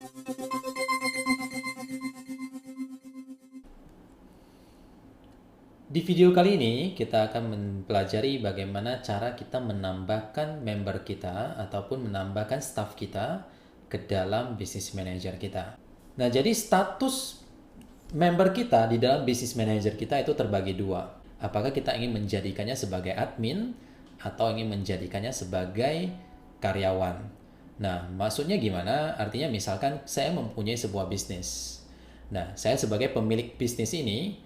Di video kali ini kita akan mempelajari bagaimana cara kita menambahkan member kita ataupun menambahkan staff kita ke dalam business manager kita. Nah, jadi status member kita di dalam business manager kita itu terbagi dua. Apakah kita ingin menjadikannya sebagai admin atau ingin menjadikannya sebagai karyawan? Nah, maksudnya gimana? Artinya misalkan saya mempunyai sebuah bisnis. Nah, saya sebagai pemilik bisnis ini,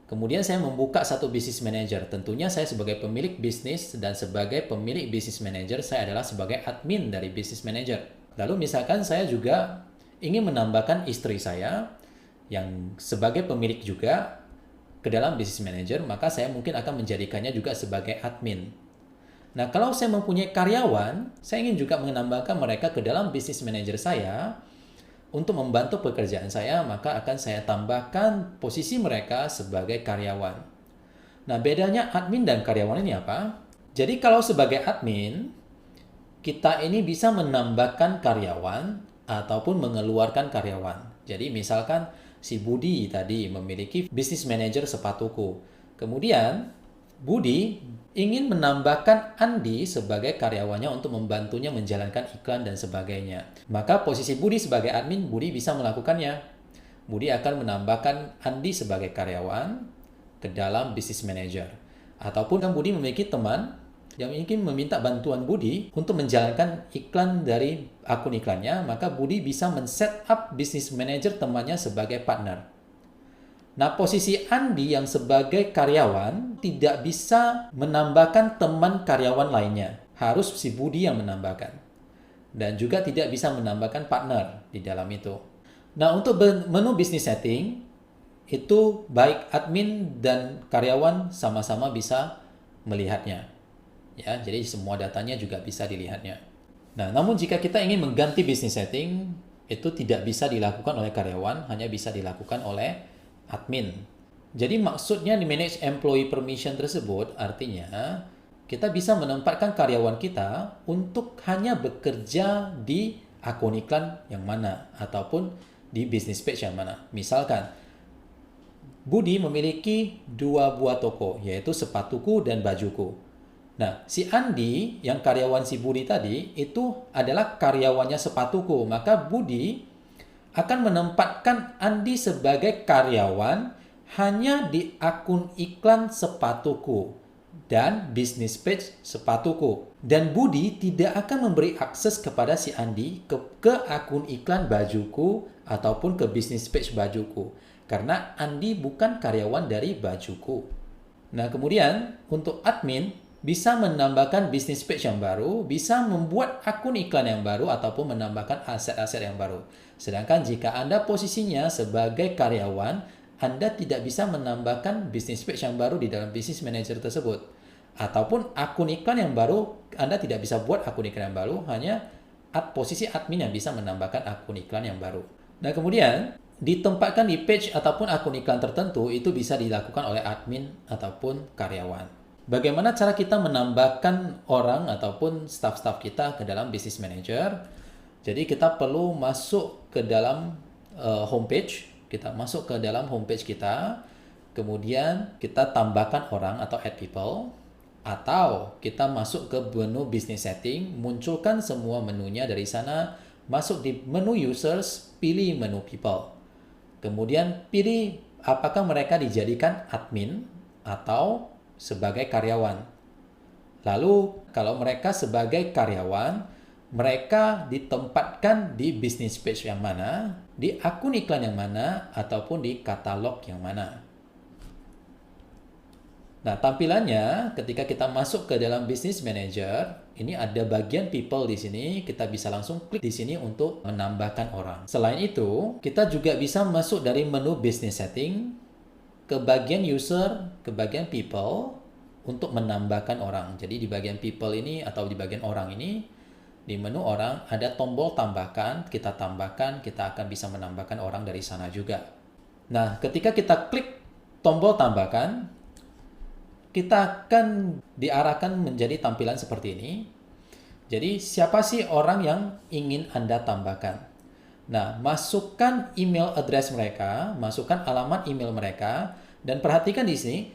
kemudian saya membuka satu business manager. Tentunya saya sebagai pemilik bisnis dan sebagai pemilik business manager, saya adalah sebagai admin dari business manager. Lalu misalkan saya juga ingin menambahkan istri saya yang sebagai pemilik juga ke dalam business manager, maka saya mungkin akan menjadikannya juga sebagai admin. Nah, kalau saya mempunyai karyawan, saya ingin juga menambahkan mereka ke dalam business manager saya untuk membantu pekerjaan saya, maka akan saya tambahkan posisi mereka sebagai karyawan. Nah, bedanya admin dan karyawan ini apa? Jadi kalau sebagai admin, kita ini bisa menambahkan karyawan ataupun mengeluarkan karyawan. Jadi misalkan si Budi tadi memiliki business manager sepatuku. Kemudian Budi ingin menambahkan Andi sebagai karyawannya untuk membantunya menjalankan iklan dan sebagainya. Maka posisi Budi sebagai admin, Budi bisa melakukannya. Budi akan menambahkan Andi sebagai karyawan ke dalam business manager. Ataupun kan Budi memiliki teman yang ingin meminta bantuan Budi untuk menjalankan iklan dari akun iklannya, maka Budi bisa men-set up business manager temannya sebagai partner. Nah, posisi Andi yang sebagai karyawan tidak bisa menambahkan teman karyawan lainnya. Harus si Budi yang menambahkan. Dan juga tidak bisa menambahkan partner di dalam itu. Nah, untuk menu business setting, itu baik admin dan karyawan sama-sama bisa melihatnya. Ya, jadi semua datanya juga bisa dilihatnya. Nah, namun jika kita ingin mengganti business setting, itu tidak bisa dilakukan oleh karyawan, hanya bisa dilakukan oleh admin. Jadi maksudnya di manage employee permission tersebut artinya kita bisa menempatkan karyawan kita untuk hanya bekerja di akun iklan yang mana ataupun di business page yang mana. Misalkan Budi memiliki 2 buah toko, yaitu sepatuku dan bajuku. Nah, si Andi yang karyawan si Budi tadi itu adalah karyawannya sepatuku, maka Budi akan menempatkan Andi sebagai karyawan hanya di akun iklan sepatuku dan bisnis page sepatuku. Dan Budi tidak akan memberi akses kepada si Andi ke akun iklan bajuku ataupun ke bisnis page bajuku. Karena Andi bukan karyawan dari bajuku. Nah, kemudian untuk admin bisa menambahkan bisnis page yang baru, bisa membuat akun iklan yang baru, ataupun menambahkan aset-aset yang baru. Sedangkan jika Anda posisinya sebagai karyawan, Anda tidak bisa menambahkan bisnis page yang baru di dalam business manager tersebut. Ataupun akun iklan yang baru, Anda tidak bisa buat akun iklan yang baru, hanya posisi admin yang bisa menambahkan akun iklan yang baru. Nah, kemudian ditempatkan di page ataupun akun iklan tertentu itu bisa dilakukan oleh admin ataupun karyawan. Bagaimana cara kita menambahkan orang ataupun staff-staff kita ke dalam business manager? Jadi kita perlu masuk ke dalam homepage, kita masuk ke dalam homepage kita, kemudian kita tambahkan orang atau add people, atau kita masuk ke menu business setting, munculkan semua menunya dari sana, masuk di menu users, pilih menu people. Kemudian pilih apakah mereka dijadikan admin atau sebagai karyawan. Lalu kalau mereka sebagai karyawan, mereka ditempatkan di business page yang mana, di akun iklan yang mana, ataupun di katalog yang mana. Nah, tampilannya ketika kita masuk ke dalam business manager, ini ada bagian people di sini, kita bisa langsung klik di sini untuk menambahkan orang. Selain itu, kita juga bisa masuk dari menu business setting ke bagian user, ke bagian people untuk menambahkan orang. Jadi di bagian people ini atau di bagian orang ini, di menu orang ada tombol tambahkan, kita tambahkan, kita akan bisa menambahkan orang dari sana juga. Nah, ketika kita klik tombol tambahkan, kita akan diarahkan menjadi tampilan seperti ini. Jadi siapa sih orang yang ingin Anda tambahkan? Nah, masukkan email address mereka, masukkan alamat email mereka, dan perhatikan di sini,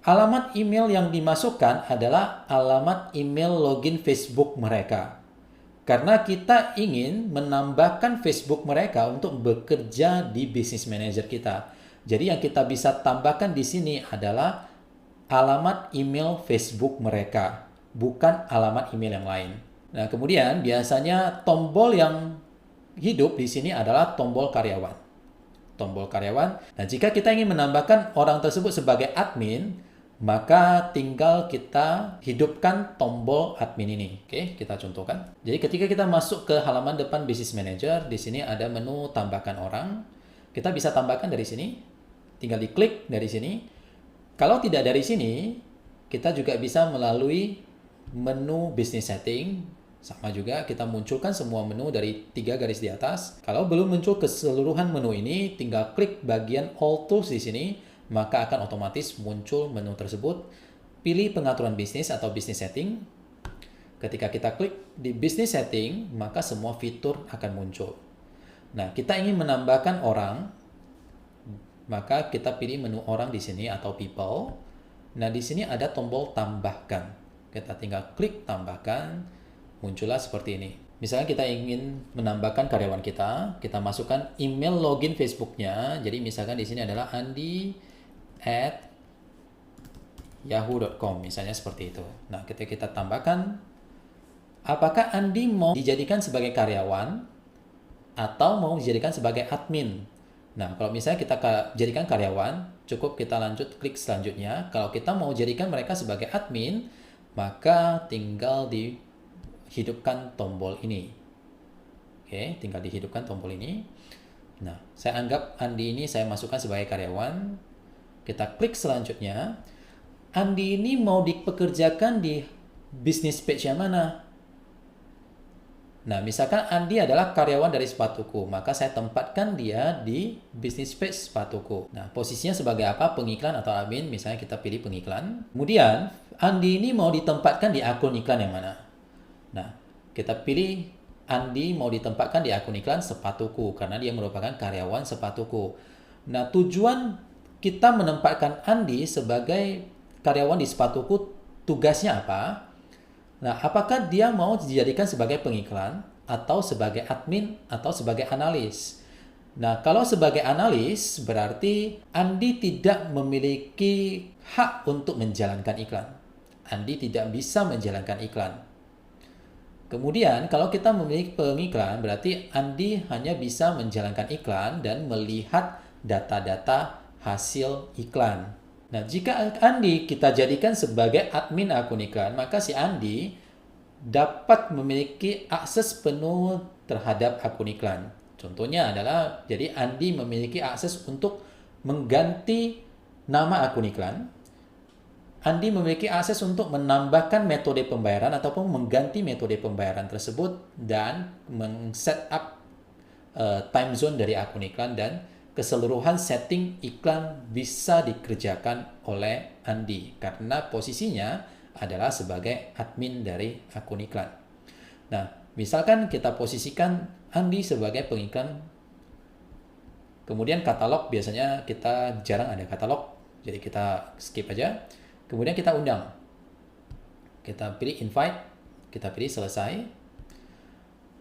alamat email yang dimasukkan adalah alamat email login Facebook mereka. Karena kita ingin menambahkan Facebook mereka untuk bekerja di Business Manager kita. Jadi yang kita bisa tambahkan di sini adalah alamat email Facebook mereka, bukan alamat email yang lain. Nah, kemudian biasanya tombol yang hidup di sini adalah tombol karyawan. Tombol karyawan. Nah, jika kita ingin menambahkan orang tersebut sebagai admin, maka tinggal kita hidupkan tombol admin ini. Oke, kita contohkan. Jadi ketika kita masuk ke halaman depan Business Manager, di sini ada menu tambahkan orang. Kita bisa tambahkan dari sini. Tinggal diklik dari sini. Kalau tidak dari sini, kita juga bisa melalui menu Business Setting. Sama juga kita munculkan semua menu dari 3 garis di atas. Kalau belum muncul keseluruhan menu ini, tinggal klik bagian All Tools di sini, maka akan otomatis muncul menu tersebut. Pilih pengaturan bisnis atau Business Setting. Ketika kita klik di Business Setting, maka semua fitur akan muncul. Nah, kita ingin menambahkan orang, maka kita pilih menu orang di sini atau People. Nah, di sini ada tombol tambahkan. Kita tinggal klik tambahkan, muncullah seperti ini. Misalnya kita ingin menambahkan karyawan kita masukkan email login Facebooknya. Jadi misalkan di sini adalah andi@yahoo.com, misalnya seperti itu. Nah, ketika kita tambahkan, apakah Andi mau dijadikan sebagai karyawan atau mau dijadikan sebagai admin? Nah, kalau misalnya kita jadikan karyawan, cukup kita lanjut klik selanjutnya. Kalau kita mau jadikan mereka sebagai admin, maka tinggal dihidupkan tombol ini. Oke, tinggal dihidupkan tombol ini. Nah, saya anggap Andi ini saya masukkan sebagai karyawan. Kita klik selanjutnya. Andi ini mau dipekerjakan di bisnis page yang mana? Nah, misalkan Andi adalah karyawan dari Sepatuku, maka saya tempatkan dia di bisnis page Sepatuku. Nah, posisinya sebagai apa? Pengiklan atau admin, misalnya kita pilih pengiklan. Kemudian, Andi ini mau ditempatkan di akun iklan yang mana? Nah, kita pilih Andi mau ditempatkan di akun iklan Sepatuku, karena dia merupakan karyawan Sepatuku. Nah, tujuan kita menempatkan Andi sebagai karyawan di Sepatuku, tugasnya apa? Nah, apakah dia mau dijadikan sebagai pengiklan, atau sebagai admin, atau sebagai analis? Nah, kalau sebagai analis, berarti Andi tidak memiliki hak untuk menjalankan iklan. Andi tidak bisa menjalankan iklan. Kemudian, kalau kita memiliki pengiklan, berarti Andi hanya bisa menjalankan iklan dan melihat data-data hasil iklan. Nah, jika Andi kita jadikan sebagai admin akun iklan, maka si Andi dapat memiliki akses penuh terhadap akun iklan. Contohnya adalah, jadi Andi memiliki akses untuk mengganti nama akun iklan. Andi memiliki akses untuk menambahkan metode pembayaran ataupun mengganti metode pembayaran tersebut dan men-set up time zone dari akun iklan, dan keseluruhan setting iklan bisa dikerjakan oleh Andi karena posisinya adalah sebagai admin dari akun iklan. Nah, misalkan kita posisikan Andi sebagai pengiklan, kemudian katalog, biasanya kita jarang ada katalog, jadi kita skip aja. Kemudian kita undang. Kita pilih invite, kita pilih selesai.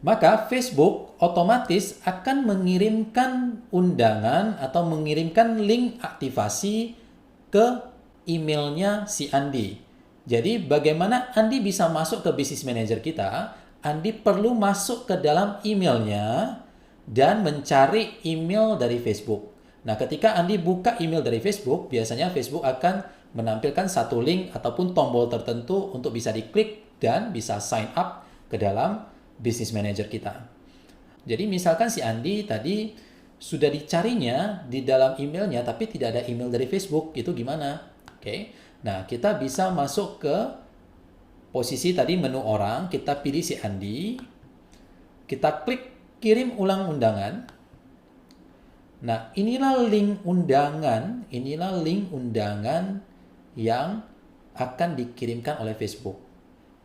Maka Facebook otomatis akan mengirimkan undangan atau mengirimkan link aktivasi ke emailnya si Andi. Jadi bagaimana Andi bisa masuk ke Business Manager kita? Andi perlu masuk ke dalam emailnya dan mencari email dari Facebook. Nah, ketika Andi buka email dari Facebook, biasanya Facebook akan menampilkan satu link ataupun tombol tertentu untuk bisa diklik dan bisa sign up ke dalam Business Manager kita. Jadi misalkan si Andi tadi sudah dicarinya di dalam emailnya tapi tidak ada email dari Facebook, itu gimana? Oke. Nah, kita bisa masuk ke posisi tadi menu orang, kita pilih si Andi, kita klik kirim ulang undangan. Nah, inilah link undangan yang akan dikirimkan oleh Facebook.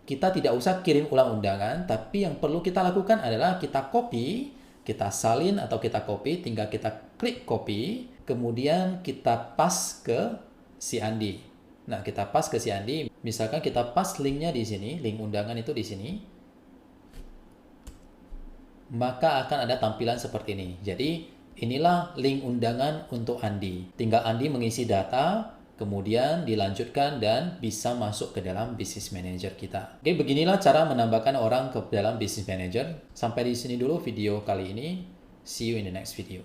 Kita tidak usah kirim ulang undangan, tapi yang perlu kita lakukan adalah kita copy Kita salin atau kita copy, tinggal kita klik copy, kemudian kita paste ke si Andi. Nah, kita paste ke si Andi. Misalkan kita paste linknya di sini, link undangan itu di sini, maka akan ada tampilan seperti ini. Jadi, inilah link undangan untuk Andi. Tinggal Andi mengisi data, kemudian dilanjutkan dan bisa masuk ke dalam Business Manager kita. Oke, beginilah cara menambahkan orang ke dalam Business Manager. Sampai di sini dulu video kali ini. See you in the next video.